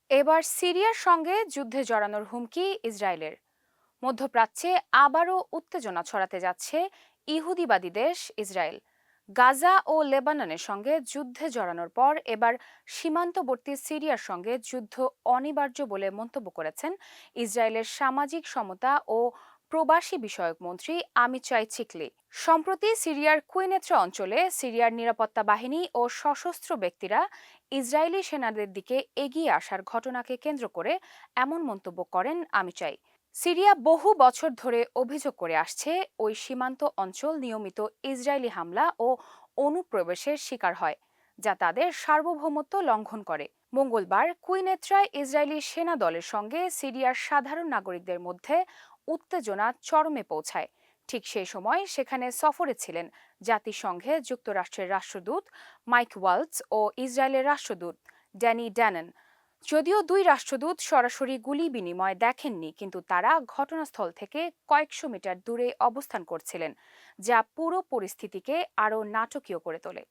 এবার সিরিয়ার সঙ্গে যুদ্ধে জড়ানোর হুমকি ইসরায়েলের। মধ্যপ্রাচ্যে আবারও উত্তেজনা ছড়াতে যাচ্ছে ইহুদিবাদী দেশ ইসরায়েল। গাজা ও লেবাননের সঙ্গে যুদ্ধে জড়ানোর পর এবার সীমান্তবর্তী সিরিয়ার সঙ্গে যুদ্ধ অনিবার্য বলে মন্তব্য করেছেন ইসরায়েলের সামাজিক সমতা ও প্রবাসী বিষয়ক মন্ত্রী আমিচাই চিকলি। সম্প্রতি সিরিয়ার কুইনেত্রা অঞ্চলে সিরিয়ার নিরাপত্তা বাহিনী ও সশস্ত্র ব্যক্তিরা ইসরায়েলি সেনাদের দিকে এগিয়ে আসার ঘটনাকে কেন্দ্র করে এমন মন্তব্য করেন আমিচাই। সিরিয়া বহু বছর ধরে অভিযোগ করে আসছে ওই সীমান্ত অঞ্চল নিয়মিত ইসরায়েলি হামলা ও অনুপ্রবেশের শিকার হয়, যা তাদের সার্বভৌমত্ব লঙ্ঘন করে। মঙ্গলবার কুইনেত্রায় ইসরায়েলি সেনা দলের সঙ্গে সিরিয়ার সাধারণ নাগরিকদের মধ্যে উত্তেজনা চরমে পৌঁছায়। ঠিক সেই সময় সেখানে সফরে ছিলেন জাতিসংঘে যুক্তরাষ্ট্রের রাষ্ট্রদূত মাইক ওয়ালটজ ও ইসরায়েলের রাষ্ট্রদূত ড্যানি ড্যানন। যদিও দুই রাষ্ট্রদূত সরাসরি গুলি বিনিময় দেখেননি, কিন্তু তারা ঘটনাস্থল থেকে কয়েকশো মিটার দূরে অবস্থান করছিলেন, যা পুরো পরিস্থিতিকে আরও নাটকীয় করে তোলে।